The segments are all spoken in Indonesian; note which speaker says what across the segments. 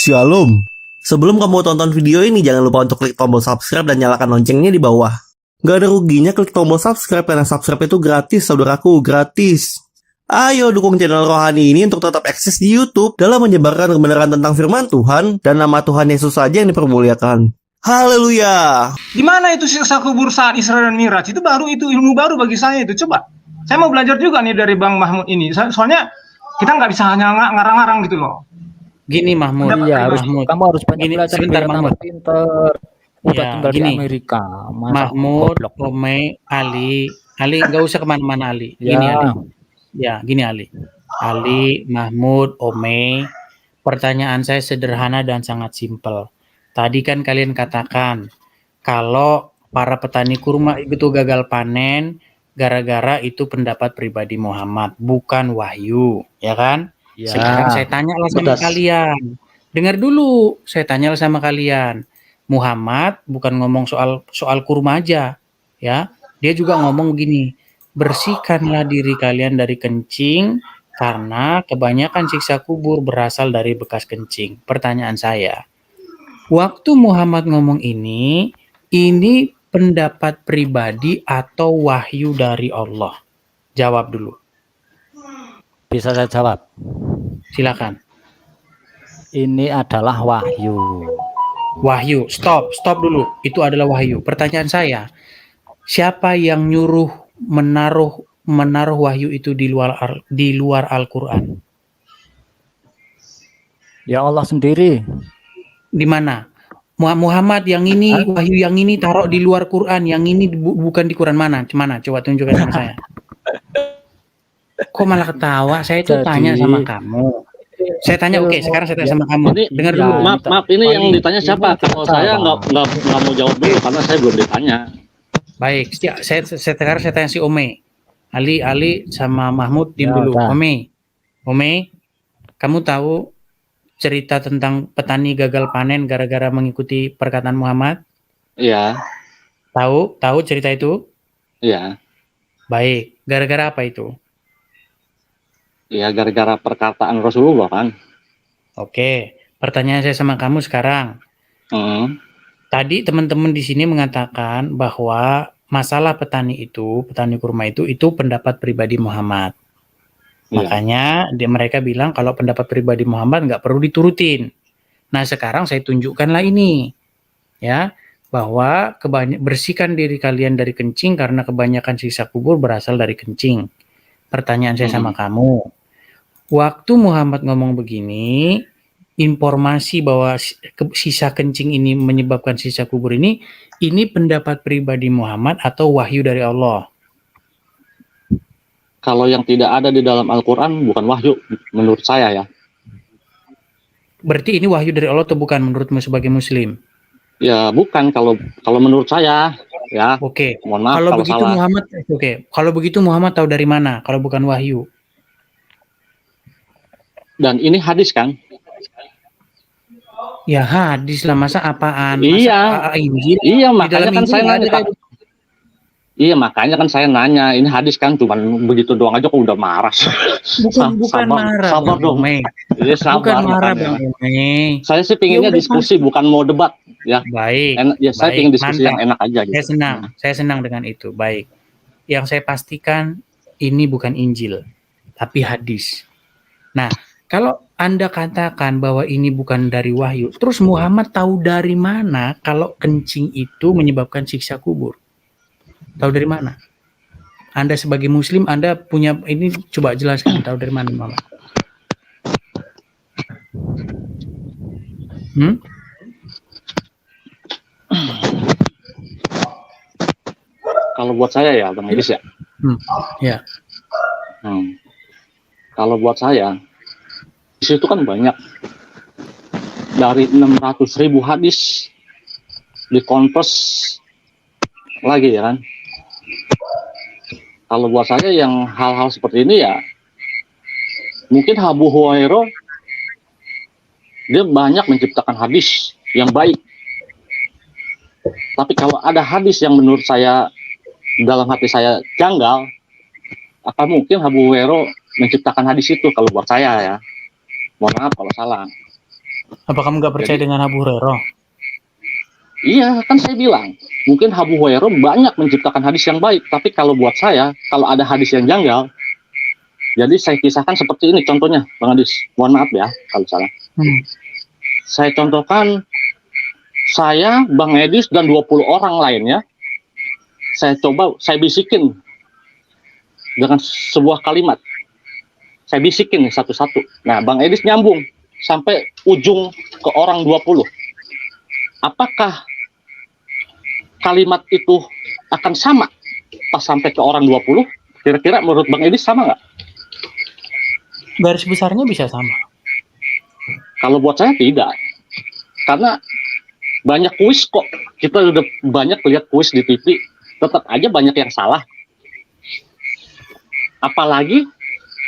Speaker 1: Shalom. Sebelum kamu tonton video ini, jangan lupa untuk klik tombol subscribe dan nyalakan loncengnya di bawah. Gak ada ruginya klik tombol subscribe karena subscribe itu gratis, saudaraku, gratis. Ayo dukung channel Rohani ini untuk tetap eksis di YouTube dalam menyebarkan kebenaran tentang firman Tuhan dan nama Tuhan Yesus saja yang dipermuliakan. Haleluya.
Speaker 2: Di mana itu siksa kubur saat Isra dan Miraj? Itu ilmu baru bagi saya itu. Coba, saya mau belajar juga nih dari Bang Mahmud ini. Soalnya kita nggak bisa hanya ngarang-ngarang gitu loh.
Speaker 3: Gini Mahmud,
Speaker 4: kamu harus banyak belajar
Speaker 3: sebentar Mahmud.
Speaker 4: Pinter. Udah
Speaker 3: Ya,
Speaker 4: tinggal
Speaker 3: gini.
Speaker 4: di Amerika.
Speaker 3: Mahmud, Ome, Ali nggak usah kemana-mana Ali.
Speaker 4: Ya.
Speaker 3: Gini Ali. Ya, gini Ali. Ali, Mahmud, Ome. Pertanyaan saya sederhana dan sangat simpel. Tadi kan kalian katakan kalau para petani kurma itu gagal panen gara-gara itu pendapat pribadi Muhammad, bukan wahyu, ya kan?
Speaker 4: Ya.
Speaker 3: Sekarang saya tanyalah sama kalian. Dengar dulu, saya tanyalah sama kalian. Muhammad bukan ngomong soal kurma aja, ya. Dia juga ngomong begini, bersihkanlah diri kalian dari kencing karena kebanyakan siksa kubur berasal dari bekas kencing. Pertanyaan saya, waktu Muhammad ngomong ini pendapat pribadi atau wahyu dari Allah? Jawab dulu.
Speaker 4: Bisa saya jawab?
Speaker 3: Silakan.
Speaker 4: Ini adalah wahyu.
Speaker 3: Wahyu, stop dulu. Itu adalah wahyu. Pertanyaan saya, siapa yang nyuruh menaruh wahyu itu di luar Al-Qur'an?
Speaker 4: Ya Allah sendiri.
Speaker 3: Di mana? Muhammad yang ini, wahyu yang ini taruh di luar Quran, yang ini bukan di Quran mana? Coba tunjukkan sama saya. Kok malah ketawa? Saya itu tanya sama kamu. Saya tanya, oke, sekarang saya tanya sama kamu. Dengar dulu.
Speaker 5: Maaf, ini yang ditanya siapa? Kalau saya nggak mau jawab dulu karena saya belum ditanya.
Speaker 3: Baik, sekarang saya tanya si Ome. Ali sama Mahmud diam dulu. Ome, kamu tahu cerita tentang petani gagal panen gara-gara mengikuti perkataan Muhammad?
Speaker 5: Iya.
Speaker 3: Tahu cerita itu?
Speaker 5: Iya.
Speaker 3: Baik, gara-gara apa itu?
Speaker 5: Iya, gara-gara perkataan Rasulullah kan.
Speaker 3: Oke, pertanyaan saya sama kamu sekarang. Tadi teman-teman di sini mengatakan bahwa masalah petani kurma itu pendapat pribadi Muhammad.
Speaker 5: Iya.
Speaker 3: Makanya mereka bilang kalau pendapat pribadi Muhammad nggak perlu diturutin. Nah sekarang saya tunjukkanlah ini, ya, bahwa bersihkan diri kalian dari kencing karena kebanyakan siksa kubur berasal dari kencing. Pertanyaan saya sama kamu, waktu Muhammad ngomong begini, informasi bahwa sisa kencing ini menyebabkan sisa kubur ini pendapat pribadi Muhammad atau wahyu dari Allah?
Speaker 5: Kalau yang tidak ada di dalam Al-Quran bukan wahyu menurut saya ya.
Speaker 3: Berarti ini wahyu dari Allah atau bukan menurutmu sebagai muslim?
Speaker 5: Ya bukan, kalau menurut saya ya.
Speaker 3: Oke.
Speaker 5: Mohon maaf
Speaker 3: kalau
Speaker 5: kalau
Speaker 3: begitu
Speaker 5: salah.
Speaker 3: Muhammad, kalau begitu Muhammad tahu dari mana kalau bukan wahyu?
Speaker 5: Dan ini hadis kan?
Speaker 3: Ya hadis lah, masa apaan?
Speaker 5: Iya.
Speaker 3: Injil?
Speaker 5: Iya, makanya kan saya nanya. Iya, makanya kan saya nanya. Ini hadis kan, cuman begitu doang aja kok udah marah.
Speaker 3: Bukan marah.
Speaker 5: Sabar dong. Iya, sabar.
Speaker 3: Bukan marah Bang Ome.
Speaker 5: Saya sih pinginnya diskusi, bukan mau debat. Ya.
Speaker 3: Baik.
Speaker 5: Saya pengen diskusi yang enak aja. Gitu.
Speaker 3: Saya senang dengan itu. Baik. Yang saya pastikan ini bukan Injil, tapi hadis. Nah, kalau Anda katakan bahwa ini bukan dari wahyu, terus Muhammad tahu dari mana kalau kencing itu menyebabkan siksa kubur? Tahu dari mana? Anda sebagai muslim, Anda punya ini, coba jelaskan tahu dari mana Muhammad?
Speaker 5: Kalau buat saya ya, Bang Idris ya.
Speaker 3: Ya.
Speaker 5: Kalau buat saya, di situ kan banyak dari 600.000 hadis dikonvers lagi ya kan. Kalau buat saya yang hal-hal seperti ini ya, mungkin Abu Hurairah dia banyak menciptakan hadis yang baik. Tapi kalau ada hadis yang menurut saya dalam hati saya janggal, apa mungkin Abu Hurairah menciptakan hadis itu kalau buat saya ya. Mohon maaf kalau salah.
Speaker 3: Apa kamu nggak percaya dengan Abu Hurairah?
Speaker 5: Iya, kan saya bilang, mungkin Abu Hurairah banyak menciptakan hadis yang baik, tapi kalau buat saya, kalau ada hadis yang janggal, jadi saya kisahkan seperti ini contohnya, Bang Adis. Mohon maaf ya kalau salah. Saya contohkan, saya, Bang Edis, dan 20 orang lainnya, saya bisikin dengan sebuah kalimat. Saya bisikin nih satu-satu. Nah, Bang Edis nyambung sampai ujung ke orang 20. Apakah kalimat itu akan sama pas sampai ke orang 20? Kira-kira menurut Bang Edis sama nggak?
Speaker 3: Garis besarnya bisa sama.
Speaker 5: Kalau buat saya tidak. Karena banyak kuis kok. Kita udah banyak lihat kuis di TV. Tetap aja banyak yang salah. Apalagi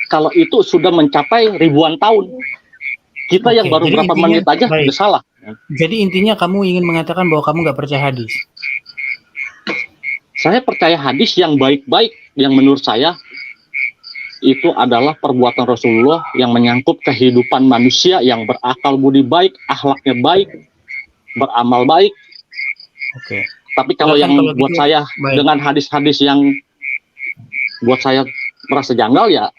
Speaker 5: kalau itu sudah mencapai ribuan tahun. Kita yang baru
Speaker 3: jadi
Speaker 5: berapa
Speaker 3: intinya-
Speaker 5: menit aja
Speaker 3: baik.
Speaker 5: udah salah.
Speaker 3: Jadi intinya kamu ingin mengatakan bahwa kamu nggak percaya hadis.
Speaker 5: Saya percaya hadis yang baik-baik, yang menurut saya itu adalah perbuatan Rasulullah yang menyangkut kehidupan manusia yang berakal budi baik, akhlaknya baik, beramal baik.
Speaker 3: Oke.
Speaker 5: Tapi kalau
Speaker 3: Silakan
Speaker 5: yang
Speaker 3: kalau
Speaker 5: buat
Speaker 3: gitu,
Speaker 5: saya
Speaker 3: baik.
Speaker 5: dengan hadis-hadis yang buat saya merasa janggal, ya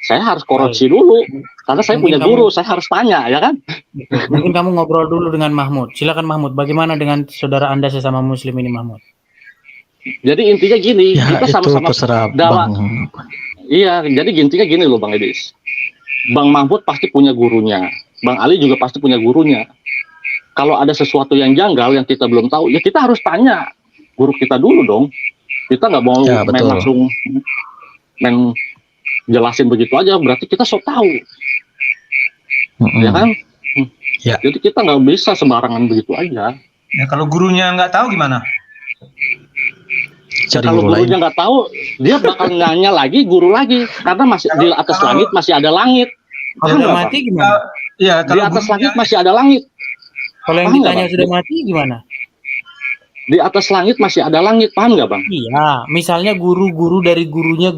Speaker 5: saya harus koreksi dulu. Karena saya
Speaker 3: Mungkin
Speaker 5: punya
Speaker 3: kamu-
Speaker 5: guru, saya harus tanya, ya kan?
Speaker 3: Mungkin kamu ngobrol dulu dengan Mahmud. Silakan Mahmud, bagaimana dengan saudara Anda sesama muslim ini Mahmud?
Speaker 5: Jadi intinya gini,
Speaker 1: Ya
Speaker 5: kita
Speaker 1: itu
Speaker 5: sama-sama
Speaker 1: terserah
Speaker 5: dalam-
Speaker 1: Bang.
Speaker 5: Iya, jadi intinya gini loh Bang Edis. Bang Mahmud pasti punya gurunya. Bang Ali juga pasti punya gurunya. Kalau ada sesuatu yang janggal yang kita belum tahu, ya kita harus tanya guru kita dulu dong. Kita nggak mau
Speaker 1: Ya,
Speaker 5: main
Speaker 1: betul.
Speaker 5: langsung main jelasin begitu aja, berarti kita sok tahu, ya kan?
Speaker 1: Ya.
Speaker 5: Jadi kita nggak bisa sembarangan begitu aja.
Speaker 2: Ya kalau gurunya nggak tahu gimana?
Speaker 1: Cari
Speaker 5: Kalau
Speaker 1: guru lain.
Speaker 5: gurunya nggak tahu, dia bakal nanya lagi, guru lagi, karena masih di atas
Speaker 2: Kalau-
Speaker 5: langit masih ada langit. Paham
Speaker 3: Sudah
Speaker 5: nggak, Bang?
Speaker 3: mati gimana?
Speaker 2: Ya
Speaker 5: Di
Speaker 2: kalau
Speaker 5: atas
Speaker 2: gurunya-
Speaker 5: langit masih ada langit.
Speaker 3: Kalau yang
Speaker 5: Paham nggak,
Speaker 3: ditanya
Speaker 5: Bang?
Speaker 3: sudah mati gimana?
Speaker 5: Di atas langit masih ada langit, paham nggak Bang?
Speaker 3: Iya, misalnya guru dari gurunya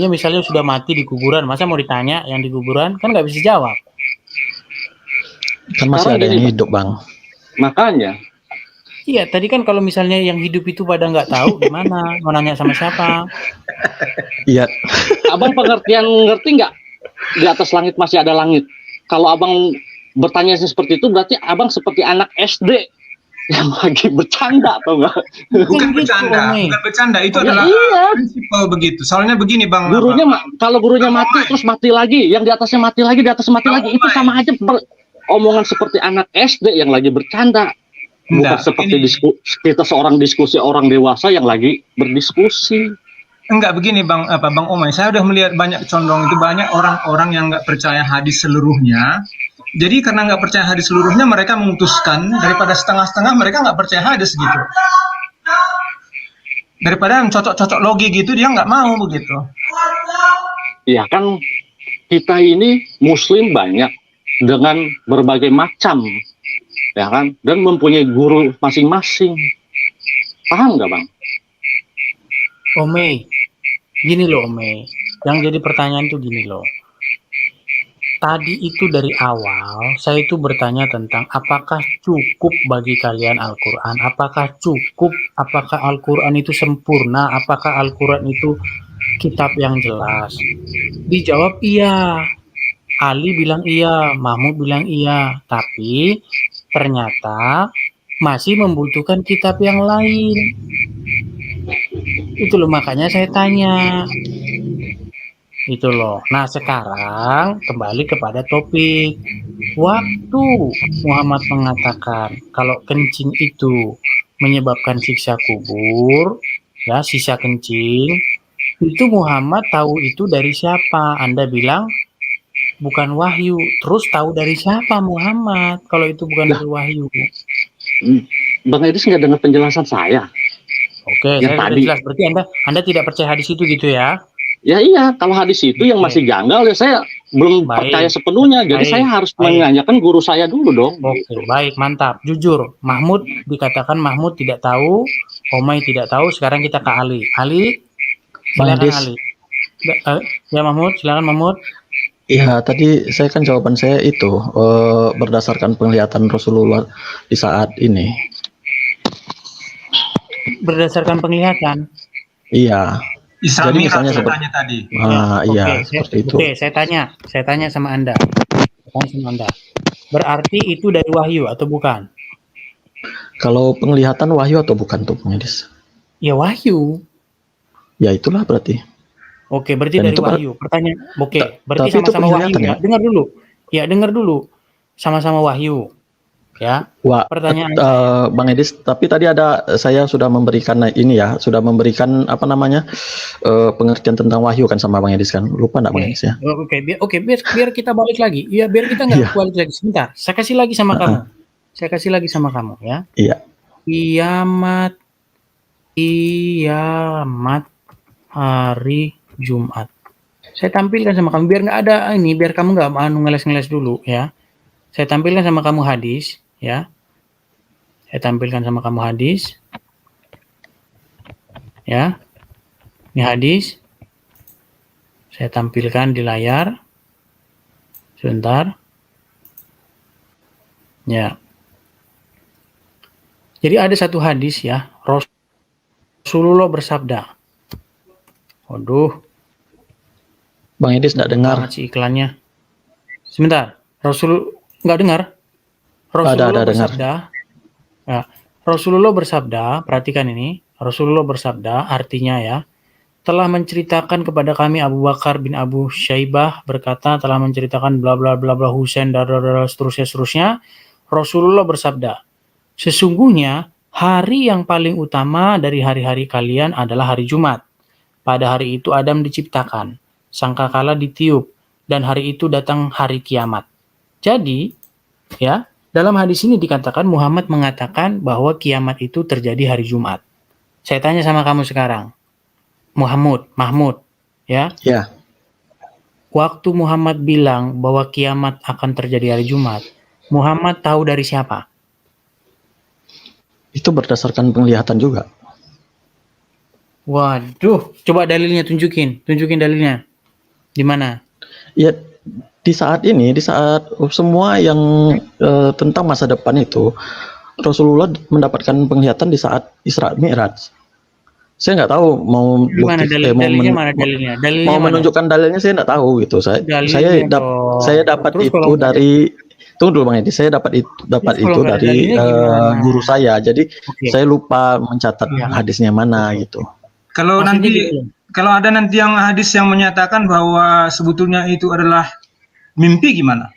Speaker 3: misalnya sudah mati di kuburan, masa mau ditanya yang di kuburan kan nggak bisa jawab.
Speaker 1: Kan masih
Speaker 5: Sekarang
Speaker 1: ada yang
Speaker 5: gini,
Speaker 1: hidup Bang.
Speaker 5: Makanya,
Speaker 3: Iya, tadi kan kalau misalnya yang hidup itu pada nggak tahu gimana, mau nanya sama siapa?
Speaker 1: Iya.
Speaker 5: Abang ngerti nggak? Di atas langit masih ada langit. Kalau Abang bertanya seperti itu, berarti Abang seperti anak SD yang lagi bercanda, atau enggak?
Speaker 2: bukan
Speaker 3: gitu,
Speaker 2: bercanda,
Speaker 3: Om.
Speaker 2: bukan bercanda. Itu
Speaker 5: Ya,
Speaker 2: adalah
Speaker 5: iya.
Speaker 2: prinsipal begitu. Soalnya begini Bang.
Speaker 5: Gurunya,
Speaker 2: apa?
Speaker 5: kalau gurunya mati, terus mati lagi. Yang di atasnya mati lagi, di atas mati lagi. Itu sama aja omongan seperti anak SD yang lagi bercanda. Bukan
Speaker 2: Enggak,
Speaker 5: seperti
Speaker 2: ini-
Speaker 5: kita seorang diskusi orang dewasa yang lagi berdiskusi.
Speaker 2: Enggak begini Bang Omay, saya udah melihat banyak condong itu banyak orang-orang yang nggak percaya hadis seluruhnya. Jadi karena nggak percaya hadis seluruhnya, mereka memutuskan daripada setengah-setengah mereka nggak percaya hadis gitu. Daripada yang cocok-cocok logi gitu, dia nggak mau begitu.
Speaker 5: Ya kan, kita ini muslim banyak dengan berbagai macam, ya kan, dan mempunyai guru masing-masing. Paham nggak Bang?
Speaker 3: Ome, gini loh Ome, yang jadi pertanyaan tuh gini loh. Tadi itu dari awal saya itu bertanya tentang apakah cukup bagi kalian Al-Quran, apakah cukup, apakah Al-Quran itu sempurna, apakah Al-Quran itu kitab yang jelas. Dijawab iya, Ali bilang iya, Mahmud bilang iya, tapi ternyata masih membutuhkan kitab yang lain. Itu loh makanya saya tanya. Itu loh. Nah sekarang kembali kepada topik. Waktu Muhammad mengatakan kalau kencing itu menyebabkan siksa kubur, ya sisa kencing, itu Muhammad tahu itu dari siapa? Anda bilang bukan wahyu. Terus tahu dari siapa Muhammad kalau itu bukan dari wahyu?
Speaker 5: Bang Edis nggak dengar penjelasan saya.
Speaker 3: Oke,
Speaker 5: Yang
Speaker 3: saya sudah
Speaker 5: tadi.
Speaker 3: jelas. Berarti Anda tidak percaya hadis itu gitu ya?
Speaker 5: Ya iya, kalau hadis itu yang masih janggal, ya saya belum
Speaker 3: Baik.
Speaker 5: percaya sepenuhnya. Jadi
Speaker 3: Baik.
Speaker 5: saya harus
Speaker 3: Baik.
Speaker 5: menanyakan guru saya dulu dong.
Speaker 3: Oke, baik, mantap. Jujur, Mahmud dikatakan Mahmud tidak tahu, Omay tidak tahu. Sekarang kita ke Ali. Ali,
Speaker 1: Bang
Speaker 3: silakan
Speaker 1: Edis.
Speaker 3: Ali. Ya Mahmud, silakan Mahmud.
Speaker 6: Ya, tadi saya kan jawaban saya itu berdasarkan penglihatan Rasulullah di saat ini.
Speaker 3: Berdasarkan penglihatan.
Speaker 6: Iya.
Speaker 2: Isra
Speaker 6: Jadi
Speaker 2: Mi'raj
Speaker 6: misalnya seperti,
Speaker 2: ceritanya tadi.
Speaker 6: iya
Speaker 3: Oke,
Speaker 6: seperti itu.
Speaker 3: oke, saya tanya sama Anda. Berarti itu dari wahyu atau bukan?
Speaker 6: Kalau penglihatan wahyu atau bukan tuh, Bang Edis?
Speaker 3: Ya wahyu.
Speaker 6: Ya itulah berarti.
Speaker 3: Oke, berarti
Speaker 6: Dan
Speaker 3: dari
Speaker 6: itu
Speaker 3: wahyu. Pertanyaan, oke, berarti
Speaker 6: tapi itu
Speaker 3: sama-sama wahyu
Speaker 6: penglihatan
Speaker 3: ya.
Speaker 6: ya?
Speaker 3: Dengar dulu. Ya, dengar dulu. Sama-sama wahyu. Ya.
Speaker 6: Wah,
Speaker 3: Pertanyaan
Speaker 6: Bang Edis, tapi tadi ada saya sudah memberikan ini ya, sudah memberikan apa namanya pengertian tentang wahyu kan sama Bang Edis kan? Lupa enggak Bang Edis ya?
Speaker 3: biar kita balik lagi. Ya, biar kita nggak
Speaker 6: Iya.
Speaker 3: balik lagi. Sebentar, saya kasih lagi sama kamu. Saya kasih lagi sama kamu ya.
Speaker 6: Iya.
Speaker 3: Kiamat hari Jumat. Saya tampilkan sama kamu biar nggak ada ini, biar kamu nggak ngeles-ngeles dulu ya. Saya tampilkan sama kamu hadis ya. Saya tampilkan sama kamu hadis. Ya. Ini hadis. Saya tampilkan di layar. Sebentar. Ya. Jadi ada satu hadis ya, Rasulullah bersabda. Waduh,
Speaker 6: Bang Edis enggak dengar.
Speaker 3: banget sih iklannya. Sebentar, nggak dengar? Rasulullah
Speaker 6: Ada dengar.
Speaker 3: bersabda. Ya, Rasulullah bersabda, perhatikan ini. Rasulullah bersabda, artinya ya, telah menceritakan kepada kami Abu Bakar bin Abu Syaibah berkata, telah menceritakan bla bla bla bla Husain dan seterusnya. Rasulullah bersabda, sesungguhnya hari yang paling utama dari hari-hari kalian adalah hari Jumat. Pada hari itu Adam diciptakan, sangkakala ditiup, dan hari itu datang hari kiamat. Jadi, ya, dalam hadis ini dikatakan Muhammad mengatakan bahwa kiamat itu terjadi hari Jumat. Saya tanya sama kamu sekarang, Mahmud, ya.
Speaker 6: Ya.
Speaker 3: Waktu Muhammad bilang bahwa kiamat akan terjadi hari Jumat, Muhammad tahu dari siapa?
Speaker 6: Itu berdasarkan penglihatan juga.
Speaker 3: Waduh, coba dalilnya tunjukin dalilnya. Di mana?
Speaker 6: Ya, di saat ini, di saat semua yang tentang masa depan itu, Rasulullah mendapatkan penglihatan di saat Isra Mi'raj. Saya nggak tahu mau
Speaker 3: Gimana dalilnya mana dalilnya? Dalilnya
Speaker 6: mau
Speaker 3: mana?
Speaker 6: menunjukkan dalilnya saya nggak tahu gitu.
Speaker 3: Dalilnya dong.
Speaker 6: Saya dapat
Speaker 3: Terus
Speaker 6: itu
Speaker 3: kalau
Speaker 6: dari tunggu dulu Bang Edi, saya dapat
Speaker 3: Terus
Speaker 6: itu
Speaker 3: kalau nggak ada
Speaker 6: dari
Speaker 3: dalilnya gimana?
Speaker 6: guru saya. Jadi
Speaker 3: Oke.
Speaker 6: saya lupa mencatat
Speaker 3: Iya.
Speaker 6: hadisnya mana gitu.
Speaker 2: Kalau
Speaker 3: Maksudnya
Speaker 2: nanti
Speaker 3: gitu.
Speaker 2: kalau ada nanti yang hadis yang menyatakan bahwa sebetulnya itu adalah mimpi gimana?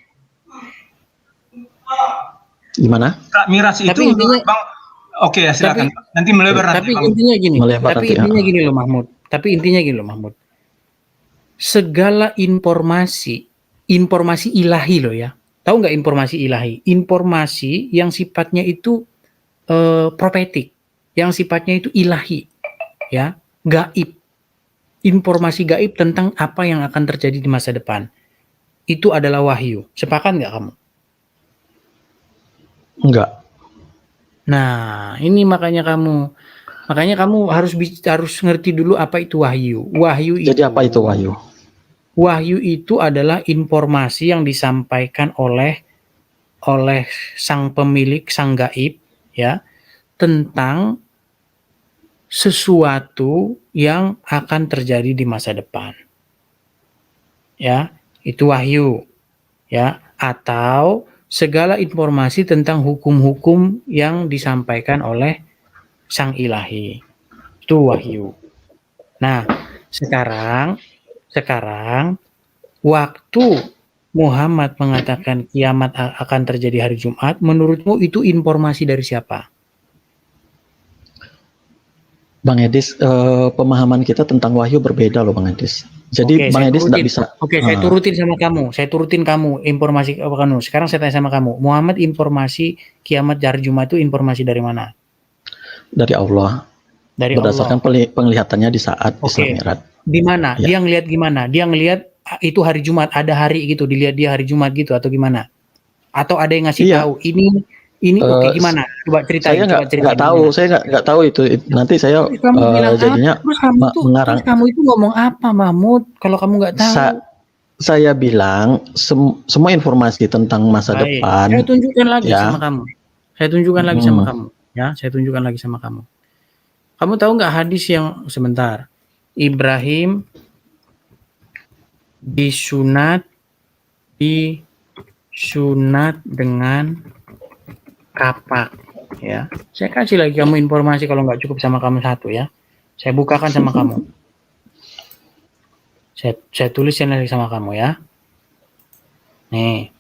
Speaker 6: Gimana?
Speaker 2: Isra Mi'raj itu
Speaker 3: Tapi intinya-
Speaker 2: Bang, oke ya silakan. Nanti melebar nanti
Speaker 3: Tapi
Speaker 2: Bang.
Speaker 3: intinya gini.
Speaker 6: Melebar
Speaker 3: Tapi
Speaker 6: nanti,
Speaker 3: intinya
Speaker 6: ya.
Speaker 3: gini loh Mahmud. Tapi intinya gini loh Mahmud. Segala informasi ilahi loh ya. Tahu nggak informasi ilahi? Informasi yang sifatnya itu profetik, yang sifatnya itu ilahi, ya, gaib. Informasi gaib tentang apa yang akan terjadi di masa depan. Itu adalah wahyu. Sepakat nggak kamu?
Speaker 6: Enggak.
Speaker 3: Nah, ini makanya kamu harus ngerti dulu apa itu wahyu.
Speaker 6: Jadi apa itu wahyu?
Speaker 3: Wahyu itu adalah informasi yang disampaikan oleh sang pemilik, sang gaib, ya, tentang sesuatu yang akan terjadi di masa depan. Ya, itu wahyu. Ya, atau segala informasi tentang hukum-hukum yang disampaikan oleh sang ilahi. Itu wahyu. Nah, sekarang waktu Muhammad mengatakan kiamat akan terjadi hari Jumat, menurutmu itu informasi dari siapa?
Speaker 6: Bang Edis, pemahaman kita tentang wahyu berbeda loh Bang Edis. Jadi
Speaker 3: Oke,
Speaker 6: Bang
Speaker 3: saya
Speaker 6: Edis
Speaker 3: turutin.
Speaker 6: tidak bisa.
Speaker 3: Oke, saya turutin sama kamu. Saya turutin kamu informasi apa kamu. Sekarang saya tanya sama kamu. Muhammad, informasi kiamat hari Jumat itu informasi dari mana?
Speaker 6: Dari Allah.
Speaker 3: Dari
Speaker 6: Berdasarkan
Speaker 3: Allah.
Speaker 6: penglihatannya di saat
Speaker 3: Oke.
Speaker 6: Isra Mi'raj.
Speaker 3: Di mana?
Speaker 6: Ya.
Speaker 3: Dia ngelihat gimana? Dia ngelihat itu hari Jumat, ada hari gitu, dilihat dia hari Jumat gitu atau gimana? Atau ada yang ngasih
Speaker 6: Iya.
Speaker 3: tahu ini oke gimana? Coba ceritain.
Speaker 6: Saya nggak tahu, saya nggak tahu itu. Nanti saya
Speaker 3: Terus kamu bilang
Speaker 6: jadinya
Speaker 3: apa? Terus kamu itu
Speaker 6: mengarang.
Speaker 3: ngomong apa, Mahmud? Kalau kamu nggak tahu.
Speaker 6: saya bilang semua informasi tentang masa
Speaker 3: Baik,
Speaker 6: depan
Speaker 3: saya tunjukkan lagi
Speaker 6: ya.
Speaker 3: sama kamu. Saya tunjukkan lagi sama
Speaker 6: Hmm.
Speaker 3: kamu. Ya, saya tunjukkan lagi sama kamu. Kamu tahu nggak hadis yang sebentar? Ibrahim disunat dengan kapak. Ya, saya kasih lagi kamu informasi kalau nggak cukup sama kamu satu ya. Saya bukakan sama kamu. Saya tuliskan lagi sama kamu ya. Nih.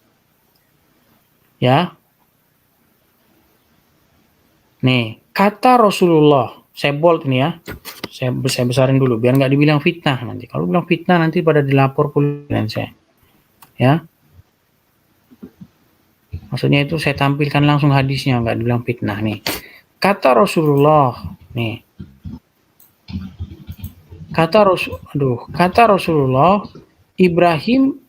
Speaker 3: Ya. Nih, kata Rasulullah. Saya bold ini ya. Saya besarin dulu biar nggak dibilang fitnah nanti. Kalau bilang fitnah nanti pada dilapor polisi saya. Ya. Maksudnya itu saya tampilkan langsung hadisnya, nggak dibilang fitnah nih. Kata Rasulullah, nih. Kata Rasulullah, Ibrahim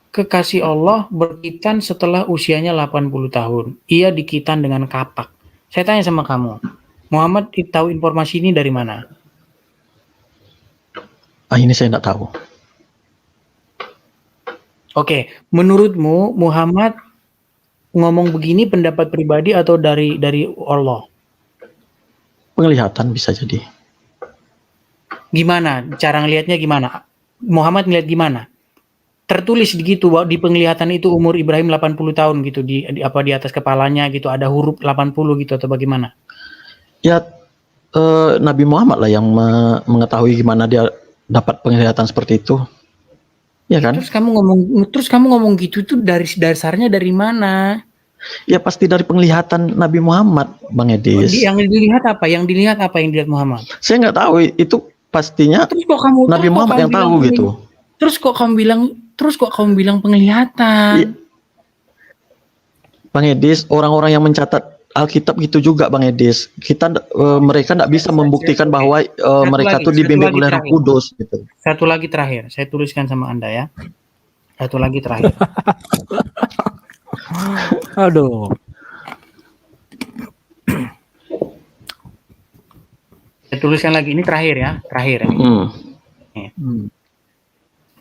Speaker 3: kekasih Allah berkitan setelah usianya 80 tahun. Ia dikitan dengan kapak. Saya tanya sama kamu, Muhammad tahu informasi ini dari mana?
Speaker 6: Ini saya nggak tahu.
Speaker 3: Oke, menurutmu Muhammad ngomong begini pendapat pribadi atau dari Allah?
Speaker 6: Penglihatan bisa jadi.
Speaker 3: Gimana? Cara ngelihatnya gimana? Muhammad ngelihat gimana? Tertulis gitu di penglihatan itu umur Ibrahim 80 tahun gitu di atas kepalanya gitu ada huruf 80 gitu atau bagaimana?
Speaker 6: Ya Nabi Muhammad lah yang mengetahui gimana dia dapat penglihatan seperti itu. Ya kan?
Speaker 3: Terus kamu ngomong gitu tuh dari dasarnya dari mana?
Speaker 6: Ya pasti dari penglihatan Nabi Muhammad, Bang Edis.
Speaker 3: Yang dilihat apa? Yang dilihat Muhammad?
Speaker 6: Saya nggak tahu itu pastinya
Speaker 3: Terus kok kamu
Speaker 6: Nabi Muhammad yang tahu gitu.
Speaker 3: Terus kok kamu bilang penglihatan?
Speaker 6: Bang Edis, orang-orang yang mencatat Alkitab gitu juga, Bang Edis. Mereka nggak bisa membuktikan bahwa mereka tuh dibimbing oleh Roh Kudus gitu.
Speaker 3: Satu lagi terakhir, saya tuliskan sama Anda ya. Satu lagi terakhir.
Speaker 4: Aduh.
Speaker 3: Saya tuliskan lagi ini terakhir ya.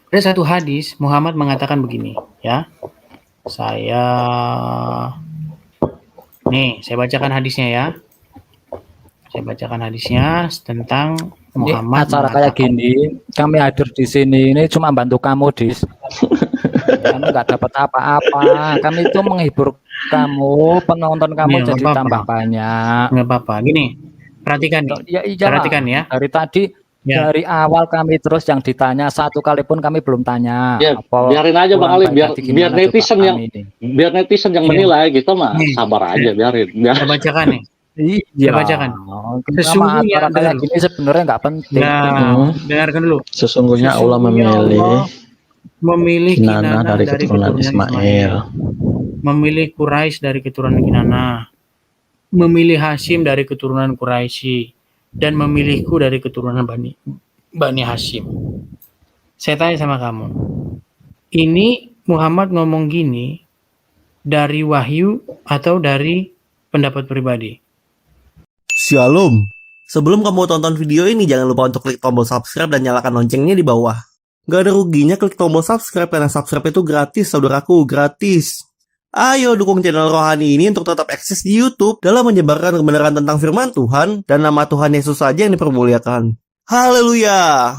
Speaker 3: Ada satu hadis Muhammad mengatakan begini ya. Saya bacakan hadisnya ya. Saya bacakan hadisnya tentang Muhammad.
Speaker 4: Ini acara kayak gini, kami hadir di sini ini cuma bantu kamu, Dis. Kami nggak dapat apa-apa. Kami itu menghibur kamu, penonton kamu
Speaker 3: Ya,
Speaker 4: jadi tambah banyak.
Speaker 3: Nggak apa-apa. Gini, perhatikan nih.
Speaker 4: Ya iyalah.
Speaker 3: Perhatikan ya.
Speaker 4: Dari tadi
Speaker 3: Ya.
Speaker 4: dari awal kami terus yang ditanya satu kali pun kami belum tanya.
Speaker 5: Ya, biarin aja Bang Ali, biar netizen yang menilai gitu mah sabar aja biarin.
Speaker 3: Saya bacakan nih.
Speaker 4: Iya.
Speaker 3: Saya bacakan.
Speaker 4: Sesungguhnya acara kayak gini sebenarnya nggak penting.
Speaker 3: Nah, dengarkan dulu.
Speaker 6: Sesungguhnya Allah memilih
Speaker 3: Kinanah
Speaker 6: dari keturunan Ismail.
Speaker 3: Memilih Quraisy dari keturunan Kinanah. Memilih Hashim dari keturunan Quraisy. Dan memilihku dari keturunan Bani Hashim. Saya tanya sama kamu. Ini Muhammad ngomong gini dari wahyu atau dari pendapat pribadi?
Speaker 1: Shalom. Sebelum kamu tonton video ini, jangan lupa untuk klik tombol subscribe dan nyalakan loncengnya di bawah. Gak ada ruginya klik tombol subscribe karena subscribe itu gratis, saudaraku, gratis. Ayo dukung channel Rohani ini untuk tetap eksis di YouTube dalam menyebarkan kebenaran tentang firman Tuhan dan nama Tuhan Yesus saja yang dipermuliakan. Haleluya!